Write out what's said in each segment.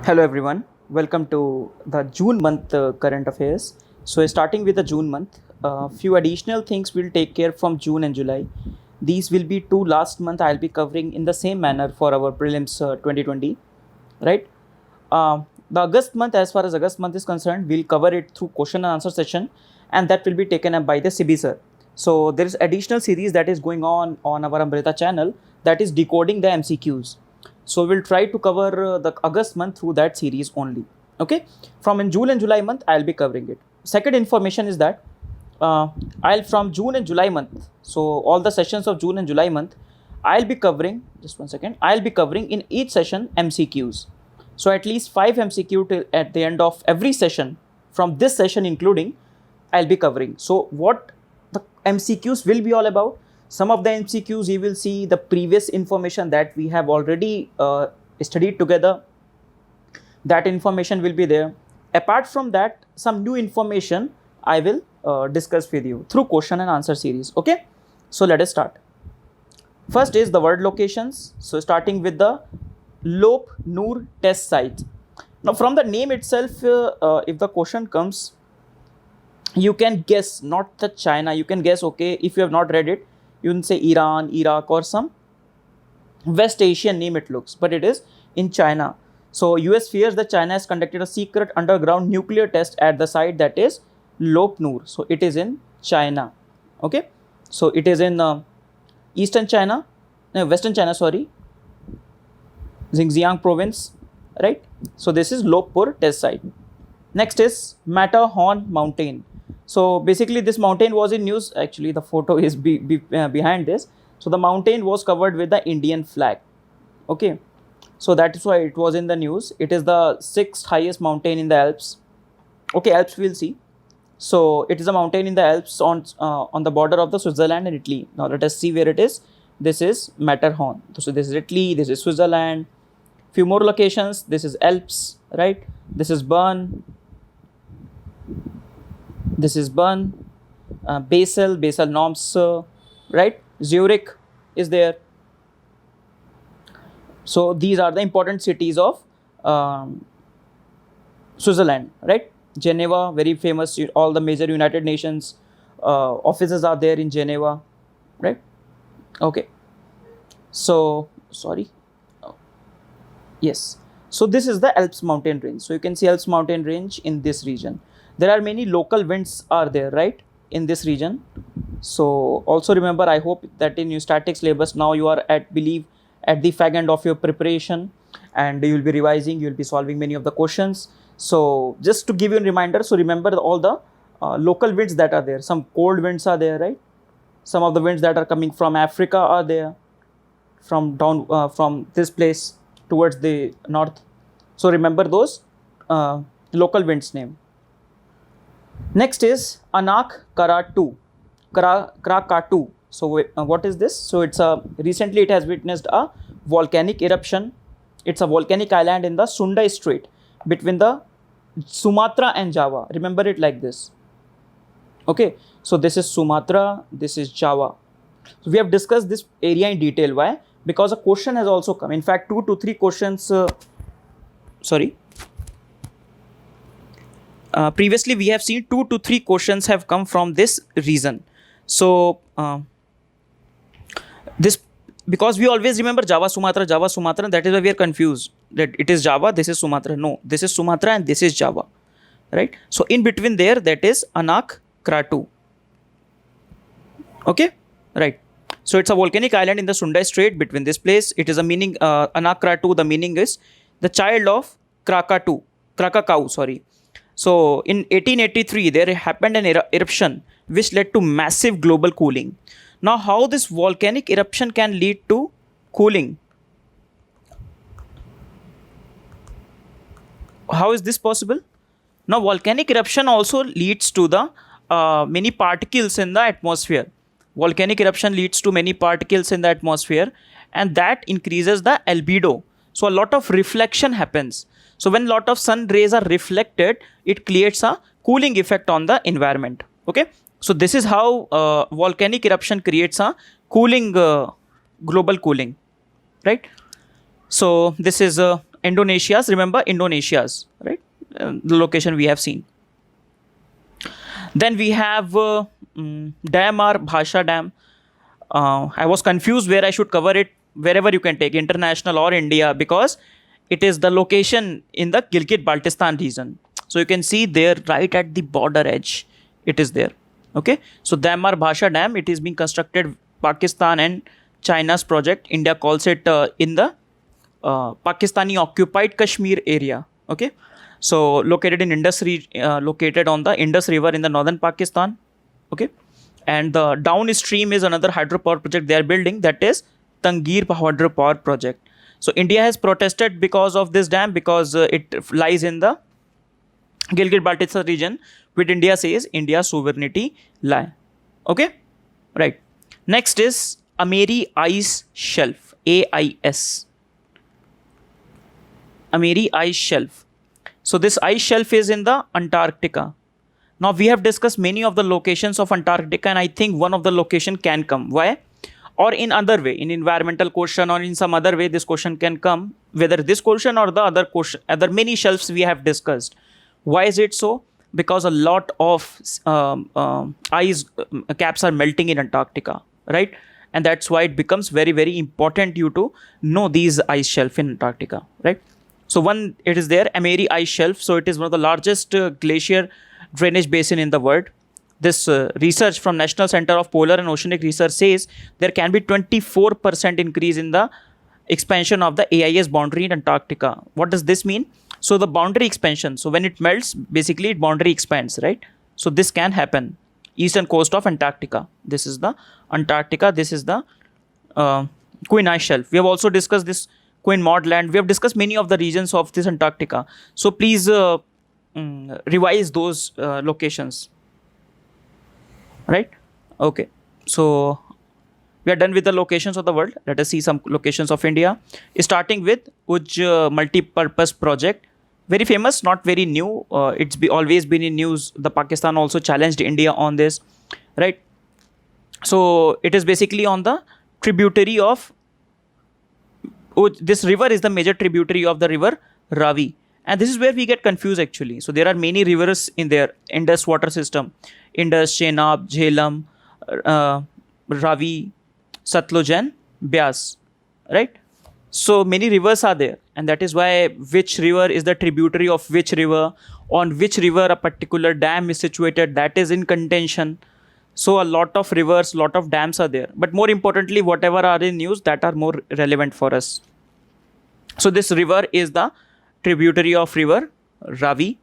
Hello everyone, welcome to the June month current affairs. So starting with the June month, few additional things will take care from June and July. These will be two last month I'll be covering in the same manner for our prelims 2020, right? The August month, as far as August month is concerned, we'll cover it through question and answer session, and that will be taken up by the CB sir. So there is additional series that is going on our Amrita channel, that is decoding the MCQs. So we'll try to cover the August month through that series only. Okay, from in June and July month I'll be covering it. Second information is that I'll from June and July month, so all the sessions of June and July month, I'll be covering, just one second, I'll be covering in each session MCQs. So at least 5 MCQ till at the end of every session from this session including, I'll be covering. So what the MCQs will be all about? Some of the MCQs you will see the previous information that we have already studied together. That information will be there. Apart from that, some new information I will discuss with you through question and answer series. Okay, so let us start. First is the word locations. So starting with the Lop Noor test site. Now from the name itself, if the question comes, you can guess, not the China, you can guess, okay, if you have not read it, you can say Iran, Iraq, or some West Asian name it looks, but it is in China. So US fears that China has conducted a secret underground nuclear test at the site that is Lop Noor. So it is in China. Okay, so it is in Eastern China, no, Western China, sorry, Xinjiang province, right? So this is Lopur test site. Next is Matterhorn mountain. So basically this mountain was in news. Actually the photo is behind this. So the mountain was covered with the Indian flag. Okay, so that is why it was in the news. It is the 6th highest mountain in the Alps. Okay, Alps we'll see. So it is a mountain in the Alps on the border of the Switzerland and Italy. Now let us see where it is. This is Matterhorn. So this is Italy, this is Switzerland. Few more locations. This is Alps, right? This is Bern. This is Bern. Basel Noms, right? Zurich is there. So these are the important cities of Switzerland, right? Geneva, very famous. All the major United Nations offices are there in Geneva, right? Okay. So sorry. Yes. So this is the Alps mountain range. So you can see Alps mountain range in this region. There are many local winds are there, right, in this region. So also remember, I hope that in your statics syllabus now you are at the fag end of your preparation, and you will be revising, you will be solving many of the questions. So just to give you a reminder, so remember all the local winds that are there. Some cold winds are there, right? Some of the winds that are coming from Africa are there, from down from this place towards the north. So remember those local winds name. Next is Anak Krakatau. So what is this? So it's recently it has witnessed a volcanic eruption. It's a volcanic island in the Sunda Strait between the Sumatra and Java. Remember it like this. Okay, so this is Sumatra, this is Java. So we have discussed this area in detail. Why? Because a question has also come. In fact, 2 to 3 questions. Previously we have seen 2 to 3 questions have come from this region. So this, because we always remember Java Sumatra, that is why we are confused that it is Java, this is Sumatra. No, this is Sumatra and this is Java, right? So in between there, that is Anak Krakatau. Okay, right. So it's a volcanic island in the Sunda Strait between this place. It is a meaning, Anak Krakatau, the meaning is the child of Krakatau, sorry. So in 1883, there happened an eruption which led to massive global cooling. Now, how this volcanic eruption can lead to cooling? How is this possible? Now, volcanic eruption also leads to the many particles in the atmosphere. Volcanic eruption leads to many particles in the atmosphere, and that increases the albedo. So a lot of reflection happens. So when lot of sun rays are reflected, it creates a cooling effect on the environment. Okay, so this is how volcanic eruption creates a cooling, global cooling, right? So this is Indonesia's, remember Indonesia's, right? The location we have seen. Then we have dam or Bhasha Dam. I was confused where I should cover it. Wherever you can take, international or India, because it is the location in the Gilgit Baltistan region. So you can see there right at the border edge, it is there. Okay, so Damar Bhasha Dam, it is being constructed Pakistan and China's project. India calls it in the Pakistani occupied Kashmir area. Okay, so located in located on the Indus River in the northern Pakistan. Okay, and the downstream is another hydropower project they are building, that is Tangir hydropower project. So India has protested because of this dam, because it lies in the Gilgit-Baltistan region, which India says India's sovereignty lie. Okay, right. Next is Ameri Ice Shelf, AIS. Ameri Ice Shelf. So this ice shelf is in the Antarctica. Now we have discussed many of the locations of Antarctica, and I think one of the location can come. Why? Or in other way, in environmental question or in some other way, this question can come. Whether this question or the other question, other many shelves we have discussed. Why is it so? Because a lot of ice caps are melting in Antarctica, right? And that's why it becomes very, very important you to know these ice shelf in Antarctica, right? So one, it is there, Ameri Ice Shelf. So it is one of the largest glacier drainage basin in the world. This research from National Center of Polar and Oceanic Research says there can be 24% increase in the expansion of the AIS boundary in Antarctica. What does this mean? So the boundary expansion. So when it melts, basically it boundary expands, right? So this can happen. Eastern coast of Antarctica. This is the Antarctica. This is the Queen Ice Shelf. We have also discussed this Queen Maud Land. We have discussed many of the regions of this Antarctica. So please revise those locations. Right? Okay. So we are done with the locations of the world. Let us see some locations of India. Starting with Uj Multi-Purpose Project. Very famous, not very new. It's always been in news. The Pakistan also challenged India on this. Right? So it is basically on the tributary of this river is the major tributary of the river Ravi. And this is where we get confused actually. So there are many rivers in there. Indus water system. Indus, Chenab, Jhelum, Ravi, Satluj and Beas. Right? So many rivers are there. And that is why which river is the tributary of which river. On which river a particular dam is situated. That is in contention. So a lot of rivers, lot of dams are there. But more importantly, whatever are in news that are more relevant for us. So this river is the tributary of river Ravi.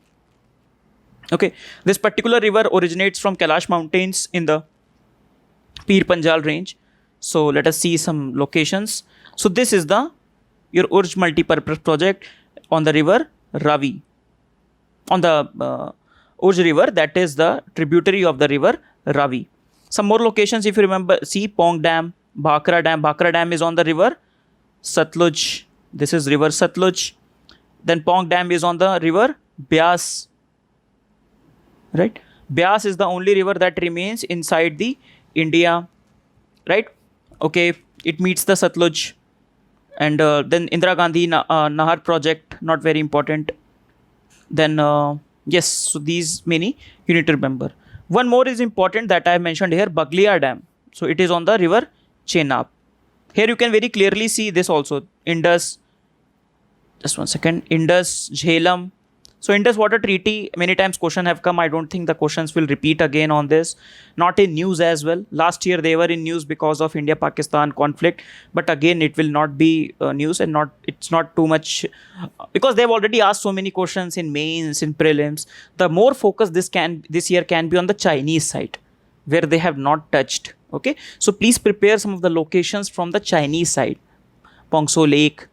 Okay. This particular river originates from Kailash Mountains in the Pir Panjal range. So let us see some locations. So this is the your Urj multi-purpose project on the river Ravi. On the Urj river, that is the tributary of the river Ravi. Some more locations, if you remember, see Pong Dam, Bhakra Dam. Bhakra Dam is on the river Satluj. This is river Satluj. Then Pong Dam is on the river Beas. Right? Beas is the only river that remains inside the India. Right? Okay. It meets the Satluj. And then Indira Gandhi Nahar project, not very important. Then, yes, so these many you need to remember. One more is important that I mentioned here, Baglia Dam. So it is on the river Chenab. Here you can very clearly see this also. Indus, just one second, Indus, Jhelum. So Indus Water Treaty, many times question have come. I don't think the questions will repeat again on this. Not in news as well. Last year they were in news because of India-Pakistan conflict. But again, it will not be news and it's not too much because they've already asked so many questions in mains, in prelims. The more focus this year can be on the Chinese side where they have not touched. Okay. So please prepare some of the locations from the Chinese side. Pongso Lake,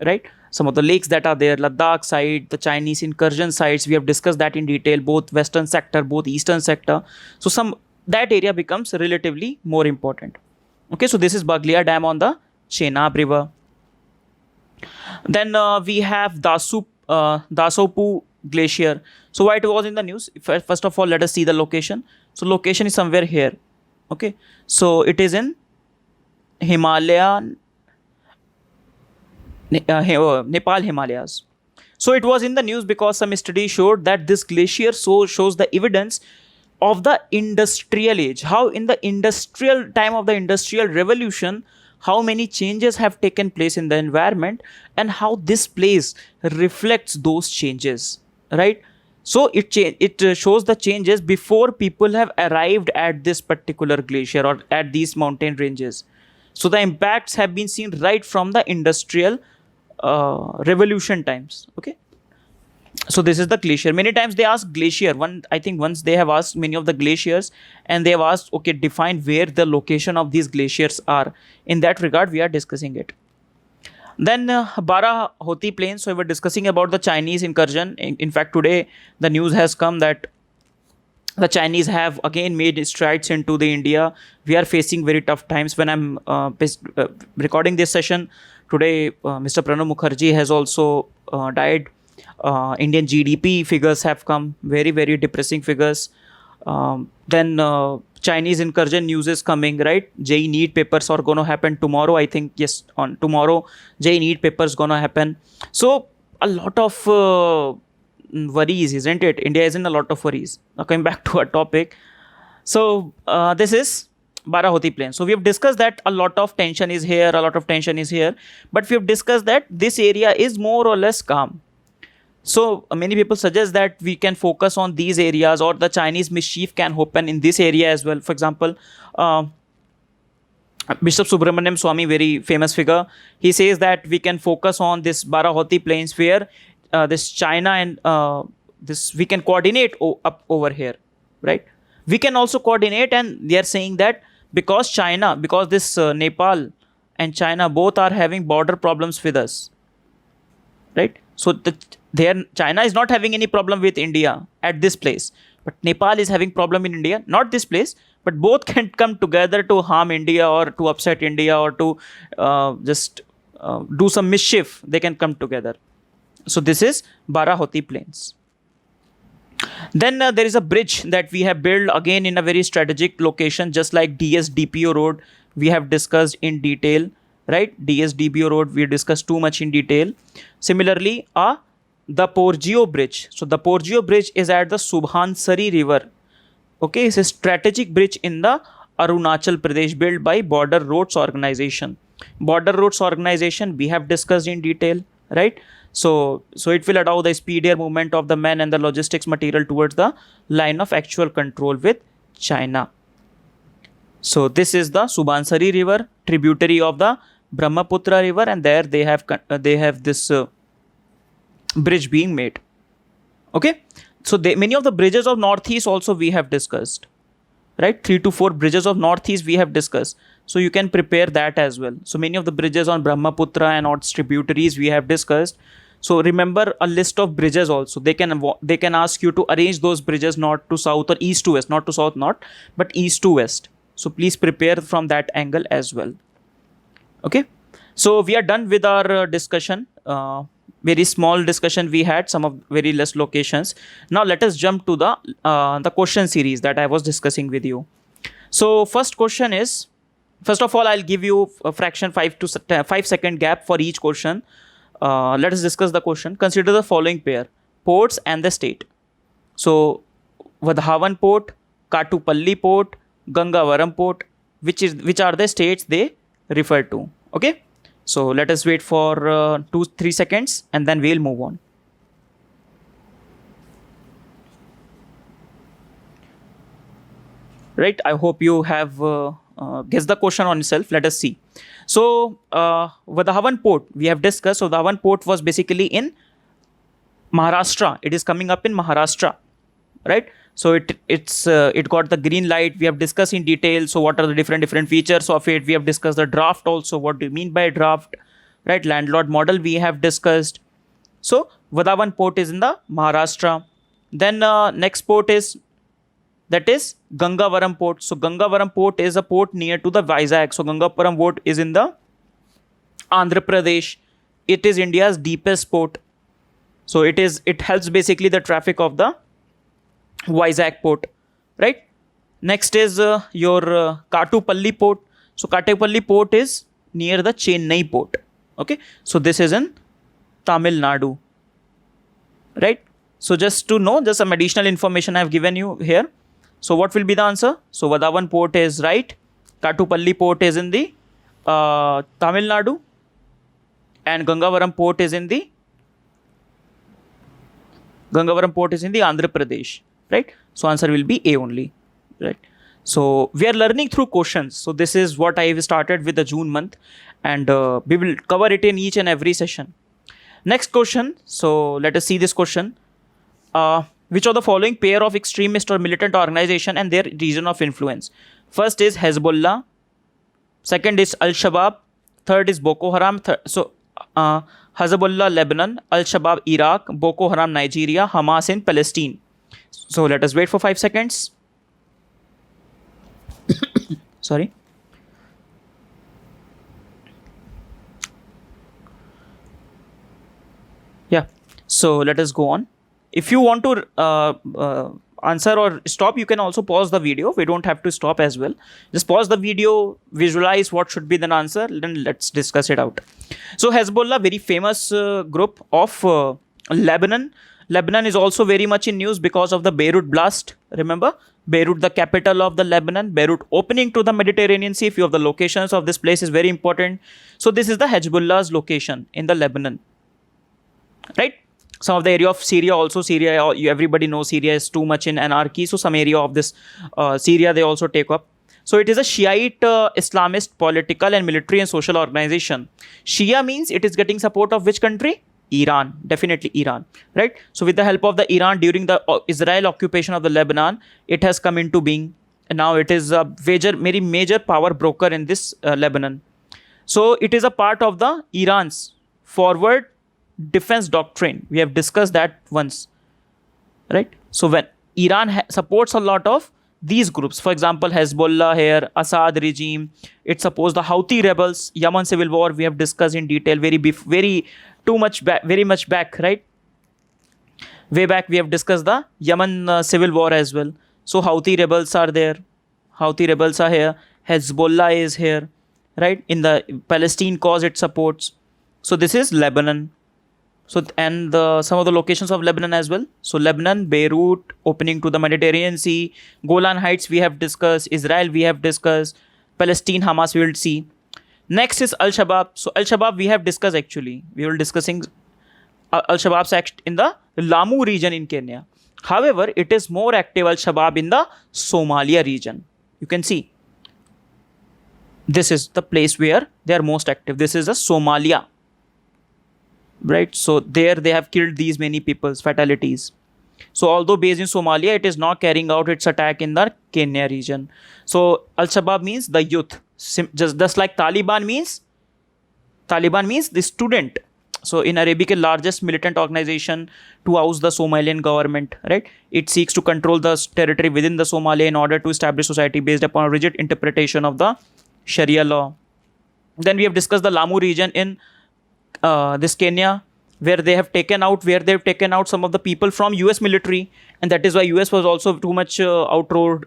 right? Some of the lakes that are there, Ladakh side, the Chinese incursion sites, we have discussed that in detail, both western sector, both eastern sector. So that area becomes relatively more important. Okay, so this is Baglia Dam on the Chenab River. Then we have Dasopu Glacier. So why it was in the news? First of all, let us see the location. So location is somewhere here. Okay, so it is in Himalayan Nepal Himalayas. So it was in the news because some study showed that this glacier shows the evidence of the industrial age. How in the industrial time of the industrial revolution, how many changes have taken place in the environment, and how this place reflects those changes, right? So it shows the changes before people have arrived at this particular glacier or at these mountain ranges. So the impacts have been seen right from the industrial revolution times. Okay, so this is the glacier. Many times they ask glacier. I think once they have asked many of the glaciers, and they have asked, okay, define where the location of these glaciers are. In that regard, we are discussing it. Then Bara-Hoti Plains. So we were discussing about the Chinese incursion. In fact, today the news has come that the Chinese have again made strides into the India. We are facing very tough times. When I'm recording this session today, Mr. Pranab Mukherjee has also died. Indian GDP figures have come, very, very depressing figures. Then Chinese incursion news is coming, right? JEE NEET papers are going to happen tomorrow. I think, yes, on tomorrow, JEE NEET papers going to happen. So a lot of worries, isn't it? India is in a lot of worries. Now coming back to our topic. So this is Bara-Hoti Plains. So we have discussed that a lot of tension is here, a lot of tension is here. But we have discussed that this area is more or less calm. So many people suggest that we can focus on these areas, or the Chinese mischief can happen in this area as well. For example, Bishop Subramaniam Swami, very famous figure, he says that we can focus on this Bara-Hoti Plains where this China and this we can coordinate up over here, right? We can also coordinate, and they are saying that because this Nepal and China both are having border problems with us, right? So China is not having any problem with India at this place, but Nepal is having problem in India, not this place, but both can come together to harm India or to upset India or to just do some mischief. They can come together. So this is Bara-Hoti Plains. Then there is a bridge that we have built again in a very strategic location, just like DS-DPO road we have discussed in detail, right? DS-DPO road we discussed too much in detail. Similarly, the Porgeo bridge. So the Porgeo bridge is at the Subhansari river. Okay, it's a strategic bridge in the Arunachal Pradesh built by Border Roads Organization. Border Roads Organization we have discussed in detail, right? So it will allow the speedier movement of the men and the logistics material towards the line of actual control with China. So this is the Subansari river, tributary of the Brahmaputra river, and there they have this bridge being made. Okay, so many of the bridges of Northeast also we have discussed, right? 3 to 4 bridges of Northeast we have discussed. So you can prepare that as well. So many of the bridges on Brahmaputra and its tributaries we have discussed. So remember a list of bridges also. They can ask you to arrange those bridges north to south or east to west, not to south north, but east to west. So please prepare from that angle as well. Okay. So we are done with our discussion. Very small discussion we had, some of very less locations. Now let us jump to the question series that I was discussing with you. So first question is, first of all, I'll give you a fraction 5 second gap for each question. Let us discuss the question. Consider the following pair: ports and the state. So Vadhavan Port, Katupalli Port, Gangavaram Port, which are the states they refer to. Okay. So let us wait for 2-3 seconds and then we'll move on. Right. I hope you have guessed the question on yourself. Let us see. So Vadhavan Port we have discussed. So Vadhavan Port was basically in Maharashtra. It is coming up in Maharashtra, right? So it got the green light. We have discussed in detail. So what are the different features of it? We have discussed the draft also. What do you mean by draft? Right? Landlord model we have discussed. So Vadhavan Port is in the Maharashtra. Then next port is Gangavaram Port. So Gangavaram Port is a port near to the Vizag. So Gangavaram Port is in the Andhra Pradesh. It is India's deepest port. So it helps basically the traffic of the Vizag port, right? Next is your Katupalli Port. So Katupalli Port is near the Chennai port. Okay, so this is in Tamil Nadu, right? So just to know, just some additional information I have given you here. So what will be the answer? So Vadavan port is right. Katupalli port is in the Tamil Nadu, and Gangavaram port is in the Andhra Pradesh, right? So answer will be A only, right? So we are learning through questions. So this is what I have started with the June month, and we will cover it in each and every session. Next question. So let us see this question. Which of the following pair of extremist or militant organization and their region of influence? First is Hezbollah. Second is Al-Shabaab. Third is Boko Haram. Hezbollah Lebanon, Al-Shabaab Iraq, Boko Haram Nigeria, Hamas in Palestine. So let us wait for 5 seconds. Sorry. Yeah. So let us go on. If you want to answer or stop, you can also pause the video. We don't have to stop as well. Just pause the video, visualize what should be the answer, then let's discuss it out. So Hezbollah, very famous group of Lebanon. Lebanon is also very much in news because of the Beirut blast. Remember, Beirut, the capital of the Lebanon. Beirut opening to the Mediterranean Sea. Few of the locations of this place is very important. So this is the Hezbollah's location in the Lebanon, right? Some of the area of Syria also. Syria, everybody knows Syria is too much in anarchy. So some area of this Syria they also take up. So it is a Shiite Islamist political and military and social organization. Shia means it is getting support of which country? Iran, definitely Iran, right? So with the help of the Iran during the Israel occupation of the Lebanon, it has come into being. And now it is a very major power broker in this Lebanon. So it is a part of the Iran's forward defense doctrine. We have discussed that once, right? So when Iran supports a lot of these groups, for example, Hezbollah here, Assad regime, it supports the Houthi rebels, Yemen civil war, we have discussed in detail, very much back, right? Way back we have discussed the Yemen civil war as well. So Houthi rebels are there, Houthi rebels are here, Hezbollah is here, right? In the Palestine cause it supports. So this is Lebanon. So and some of the locations of Lebanon as well. So Lebanon, Beirut, opening to the Mediterranean Sea, Golan Heights we have discussed, Israel we have discussed, Palestine, Hamas we will see. Next is Al-Shabaab. So Al-Shabaab we have discussed actually. We were discussing Al-Shabaab's act in the Lamu region in Kenya. However, it is more active Al-Shabaab in the Somalia region. You can see. This is the place where they are most active. This is the Somalia. Right, so there they have killed these many people's fatalities. So although based in Somalia, it is not carrying out its attack in the Kenya region. So Al-Shabaab means the youth, just like Taliban means the student. So in Arabic, largest militant organization to oust the Somalian government, right? It seeks to control the territory within the Somalia in order to establish society based upon a rigid interpretation of the Sharia law. Then we have discussed the Lamu region in this Kenya, where they've taken out some of the people from US military, and that is why US was also too much outraged.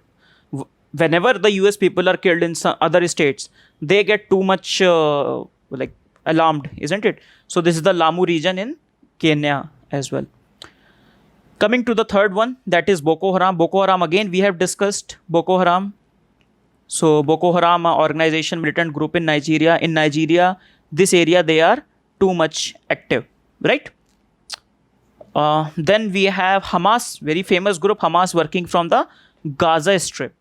Whenever the US people are killed in some other states, they get too much like alarmed, isn't it? So this is the Lamu region in Kenya as well. Coming to the third one, that is Boko Haram. Boko Haram, again we have discussed Boko Haram. So Boko Haram organization, militant group in Nigeria. In Nigeria, this area they are too much active, right? Then we have Hamas, very famous group, Hamas working from the Gaza Strip.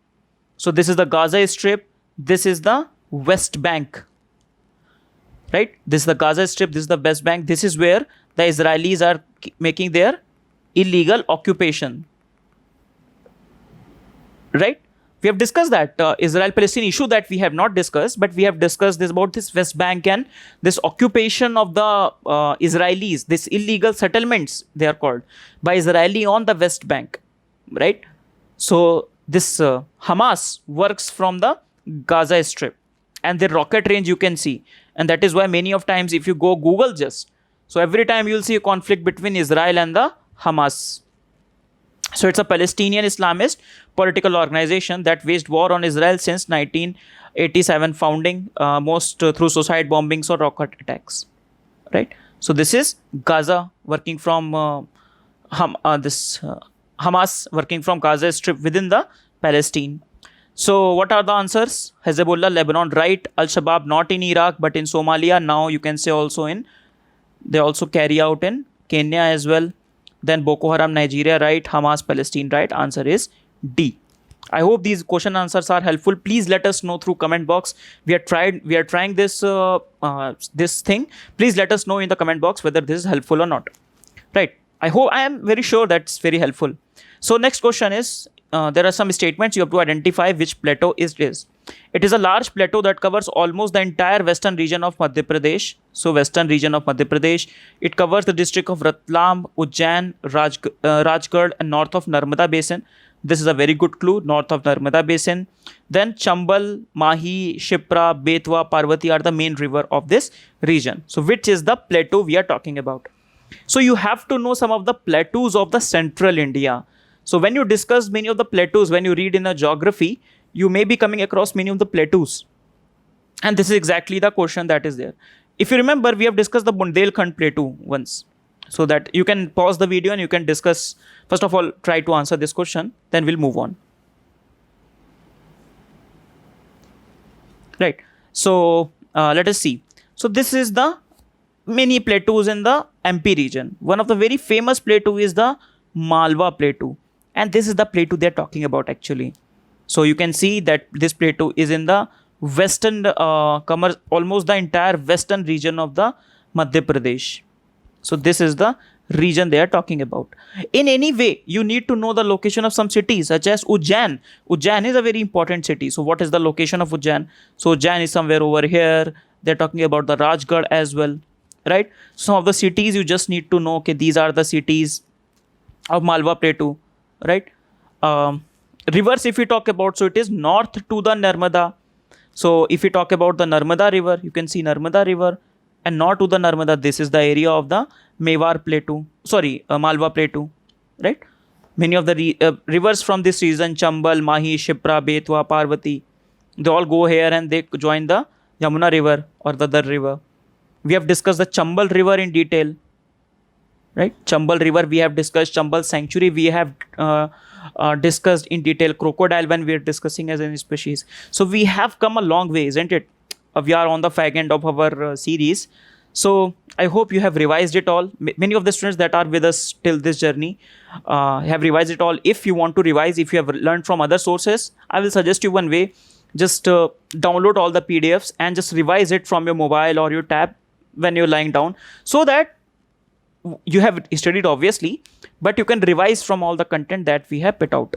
So this is the Gaza Strip, this is the West Bank, right? This is the Gaza Strip, this is the West Bank. This is where the Israelis are making their illegal occupation, right? We have discussed that Israel-Palestine issue that we have not discussed, but we have discussed this about this West Bank and this occupation of the Israelis, this illegal settlements they are called by Israeli on the West Bank, right? So this Hamas works from the Gaza Strip, and the rocket range you can see, and that is why many of times if you go Google just, so every time you will see a conflict between Israel and the Hamas. So it's a Palestinian Islamist political organization that waged war on Israel since 1987 founding, most through suicide bombings or rocket attacks. right? So this is Gaza working from Hamas working from Gaza Strip within the Palestine. So what are the answers? Hezbollah, Lebanon, right? Al-Shabaab not in Iraq but in Somalia. Now you can say also in, they also carry out in Kenya as well. Then Boko Haram, Nigeria, right? Hamas, Palestine, right? Answer is D. I hope these question answers are helpful. Please let us know through comment box. We are trying this this thing. Please let us know in the comment box whether this is helpful or not. Right? I am very sure that's very helpful. So next question is, there are some statements you have to identify which plateau is this. It is a large plateau that covers almost the entire western region of Madhya Pradesh. So western region of Madhya Pradesh. It covers the district of Ratlam, Ujjain, Rajgarh and north of Narmada Basin. This is a very good clue, north of Narmada Basin. Then Chambal, Mahi, Shipra, Betwa, Parvati are the main river of this region. So which is the plateau we are talking about? So you have to know some of the plateaus of the central India. So when you discuss many of the plateaus, when you read in a geography, you may be coming across many of the plateaus. And this is exactly the question that is there. If you remember, we have discussed the Bundelkhand plateau once. So that you can pause the video and you can discuss. First of all, try to answer this question, then we'll move on. Right. So let us see. So this is the many plateaus in the MP region. One of the very famous plateau is the Malwa plateau. And this is the plateau they're talking about actually. So you can see that this plateau is in the western, almost the entire western region of the Madhya Pradesh. So this is the region they are talking about. In any way, you need to know the location of some cities such as Ujjain. Ujjain is a very important city. So what is the location of Ujjain? So Ujjain is somewhere over here. They're talking about the Rajgarh as well, right? Some of the cities you just need to know, okay, these are the cities of Malwa Plateau, right? Rivers, if we talk about, so it is north to the Narmada. So if we talk about the Narmada River, you can see Narmada River. And north to the Narmada, this is the area of the Mewar Plateau, Malwa Plateau, right? Many of the rivers from this region, Chambal, Mahi, Shipra, Betwa, Parvati, they all go here and they join the Yamuna River or the Dar River. We have discussed the Chambal River in detail, right? Chambal River we have discussed, Chambal Sanctuary we have discussed in detail, crocodile when we are discussing as a species. So we have come a long way, isn't it? We are on the fag end of our series. So I hope you have revised it all. Many of the students that are with us till this journey have revised it all. If you want to revise, if you have learned from other sources, I will suggest you one way. Just download all the PDFs and just revise it from your mobile or your tab when you're lying down, so that you have studied obviously, but you can revise from all the content that we have put out.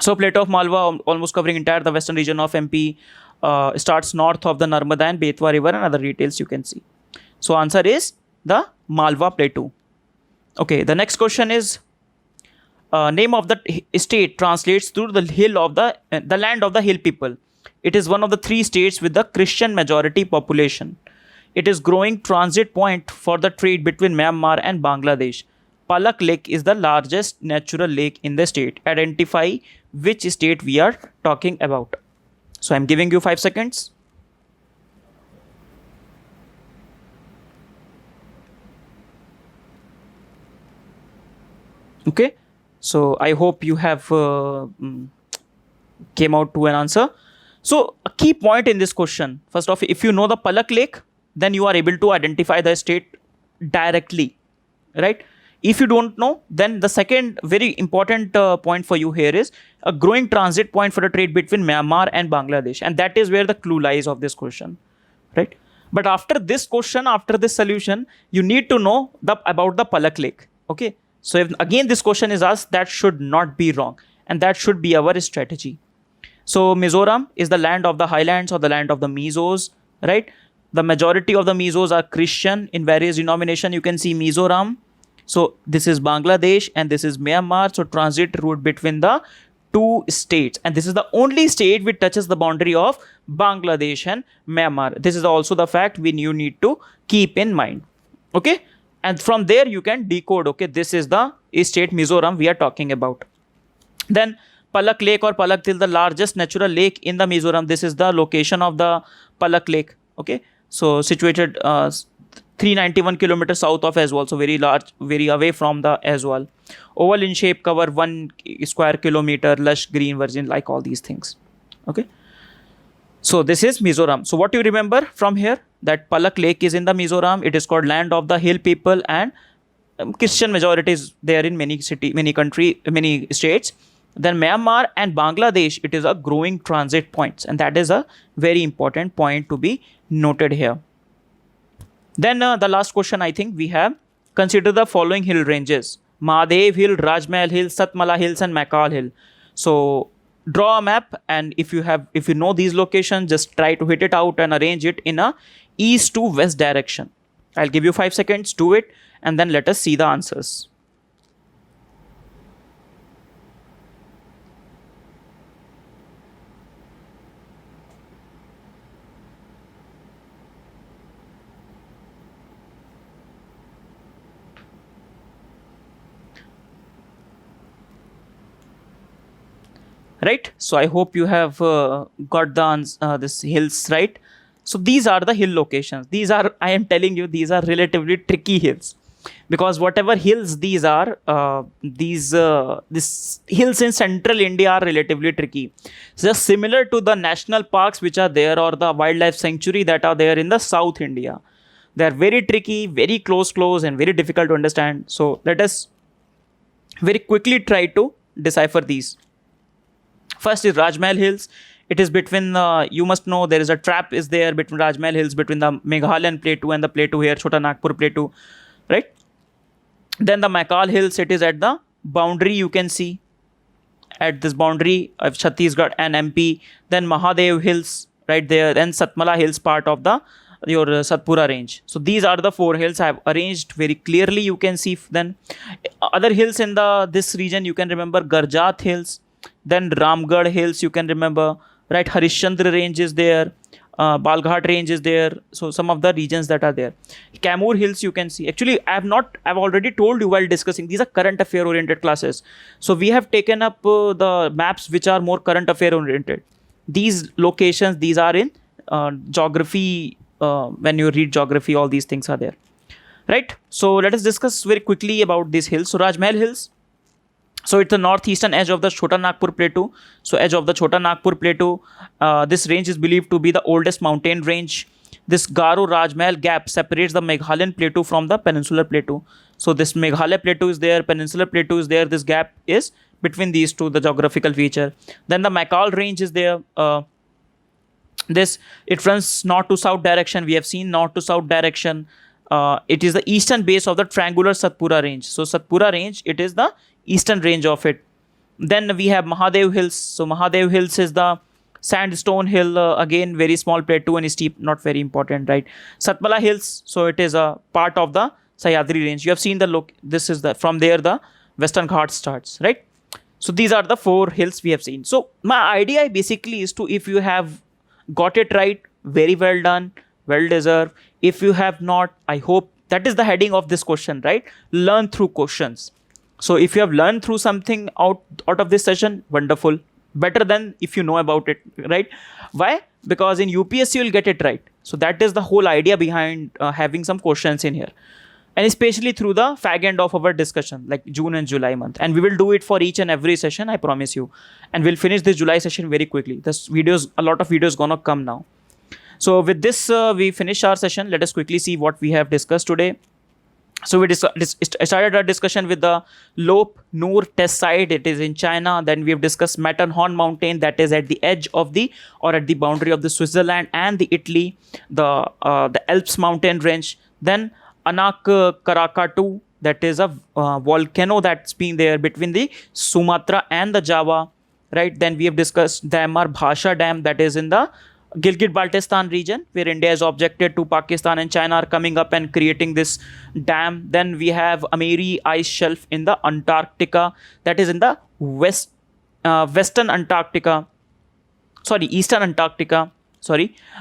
So Plateau of Malwa, almost covering entire the western region of MP, starts north of the Narmada and Betwa River and other details you can see. So answer is the Malwa Plateau. Okay, the next question is, name of the state translates to the hill of the land of the hill people. It is one of the 3 states with the Christian majority population. It is growing transit point for the trade between Myanmar and Bangladesh. Palak Lake is the largest natural lake in the state. Identify which state we are talking about. So I'm giving you 5 seconds. Okay. So I hope you have came out to an answer. So a key point in this question, first off, if you know the Palak Lake, then you are able to identify the state directly, right? If you don't know, then the second very important point for you here is a growing transit point for the trade between Myanmar and Bangladesh. And that is where the clue lies of this question, right? But after this question, after this solution, you need to know about the Palak Lake, okay? So if again this question is asked, that should not be wrong. And that should be our strategy. So Mizoram is the land of the highlands or the land of the Mizos, right? The majority of the Mizos are Christian in various denomination. You can see Mizoram. So this is Bangladesh and this is Myanmar. So transit route between the 2 states. And this is the only state which touches the boundary of Bangladesh and Myanmar. This is also the fact you need to keep in mind. Okay. And from there you can decode, okay, this is the state Mizoram we are talking about. Then Palak Lake or Palak Til, the largest natural lake in the Mizoram. This is the location of the Palak Lake. Okay. So situated 391 kilometers south of Aswal, so very large, very away from the Aswal. Oval in shape, cover 1 square kilometer, lush green virgin, like all these things. Okay. So this is Mizoram. So what do you remember from here? That Palak Lake is in the Mizoram. It is called land of the hill people, and Christian majority is there in many many states. Then Myanmar and Bangladesh, it is a growing transit points, and that is a very important point to be noted here. Then the last question I think we have, consider the following hill ranges: Mahadev Hill, Rajmahal Hill, Satmala Hills, and Makal Hill. So draw a map, and if you know these locations, just try to hit it out and arrange it in a east to west direction. I'll give you 5 seconds, do it, and then let us see the answers. Right, so I hope you have got the this hills right. So these are the hill locations. These are, I am telling you, these are relatively tricky hills, because whatever hills these are, these hills in central India are relatively tricky. Just similar to the national parks which are there, or the wildlife sanctuary that are there in the South India. They are very tricky, very close, and very difficult to understand. So let us very quickly try to decipher these. First is Rajmahal Hills. It is between, you must know, there is a trap is there between Rajmahal Hills, between the Meghalayan Plateau and the plateau here, Chota Nagpur Plateau, right? Then the Makal Hills, it is at the boundary, you can see, at this boundary of Chhattisgarh and MP. Then Mahadev Hills, right there. Then Satmala Hills, part of the your Satpura range. So these are the 4 hills I have arranged very clearly. You can see then other hills in this region. You can remember Garjat Hills. Then Ramgarh Hills, you can remember, right? Harishchandra range is there, Balghat range is there. So some of the regions that are there. Kamur Hills, you can see. Actually, I've already told you while discussing, these are current affair oriented classes. So we have taken up the maps which are more current affair oriented. These locations, these are in geography. When you read geography, all these things are there, right? So let us discuss very quickly about these hills. So Rajmahal Hills. So it's the northeastern edge of the Chota Nagpur Plateau. So edge of the Chota Nagpur Plateau. This range is believed to be the oldest mountain range. This Garo Rajmahal gap separates the Meghalayan Plateau from the Peninsular Plateau. So this Meghalaya Plateau is there, Peninsular Plateau is there. This gap is between these two, the geographical feature. Then the Makal range is there. It runs north to south direction. We have seen north to south direction. It is the eastern base of the triangular Satpura range. So Satpura range, it is the eastern range of it. Then we have Mahadev Hills. So Mahadev Hills is the sandstone hill, again very small plateau and steep, not very important, right? Satmala Hills, so it is a part of the Sahyadri range. You have seen the look. This is the, from there the Western Ghats starts, right? So these are the 4 hills we have seen. So my idea basically is to, if you have got it right, very well done, well deserved. If you have not, I hope that is the heading of this question, right? Learn through questions. So if you have learned through something out of this session, wonderful. Better than if you know about it, right? Why? Because in UPSC you'll get it right. So that is the whole idea behind having some questions in here. And especially through the fag end of our discussion, like June and July month. And we will do it for each and every session, I promise you. And we'll finish this July session very quickly. A lot of videos gonna come now. So with this, we finish our session. Let us quickly see what we have discussed today. So we started our discussion with the Lop Nur test site. It is in China. Then we have discussed Matterhorn mountain, that is at the edge of the, or at the boundary of the Switzerland and the Italy, the Alps mountain range. Then Anak Krakatau, that is a volcano that's been there between the Sumatra and the Java, right? Then we have discussed Daimar Bhasha Dam, that is in the Gilgit-Baltistan region, where India is objected to Pakistan and China are coming up and creating this dam. Then we have Ameri ice shelf in the Antarctica, that is in the Eastern Antarctica.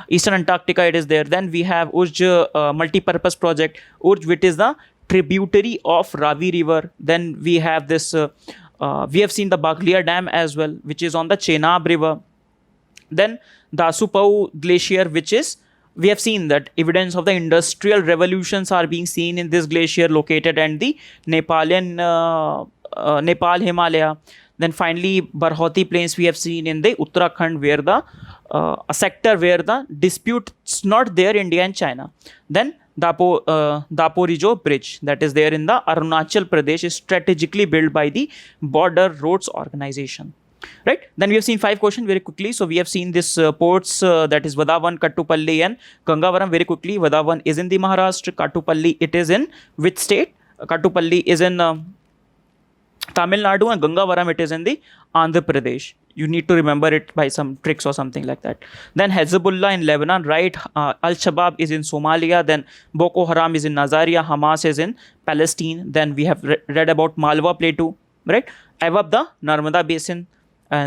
Eastern Antarctica it is there. Then we have Urj multi-purpose project, Urj, which is the tributary of Ravi river. Then we have this, we have seen the Baglia Dam as well, which is on the Chenab river. Then Dasupau Glacier, which is we have seen that evidence of the industrial revolutions are being seen in this glacier located at the Nepal Himalaya. Then finally, Barhoti Plains we have seen in the Uttarakhand, where the a sector where the dispute's not there, India and China. Then Daporijo Bridge that is there in the Arunachal Pradesh is strategically built by the Border Roads Organization. Right, then we have seen 5 questions very quickly. So we have seen this ports, that is Vadavan, Kattupalli and Gangavaram very quickly. Vadavan is in the Maharashtra, Kattupalli it is in which state? Kattupalli is in Tamil Nadu and Gangavaram it is in the Andhra Pradesh. You need to remember it by some tricks or something like that. Then Hezbollah in Lebanon, right? Al-Shabaab is in Somalia. Then Boko Haram is in Nazaria. Hamas is in Palestine. Then we have read about Malwa Plateau, right? Above the Narmada Basin.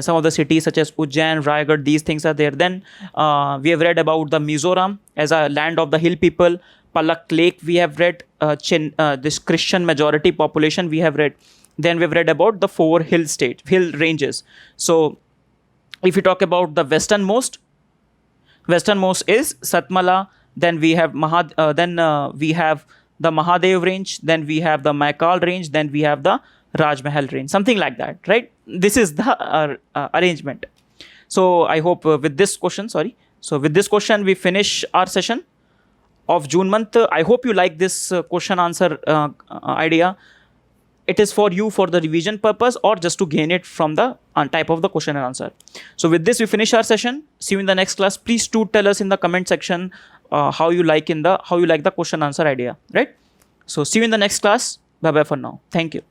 Some of the cities such as Ujjain, Raigad, these things are there. Then we have read about the Mizoram as a land of the hill people. Palak Lake we have read. This Christian majority population we have read. Then we've read about the 4 hill ranges. So if you talk about the westernmost is Satmala. Then we have we have the Mahadev range. Then we have the Maikal range. Then we have the Rajmahal range, something like that, right? This is the arrangement. So I hope with this question we finish our session of June month. I hope you like this question answer idea. It is for you for the revision purpose or just to gain it from the type of the question and answer. So with this we finish our session. See you in the next class. Please do tell us in the comment section how you like the question answer idea, right? So see you in the next class. Bye bye for now. Thank you.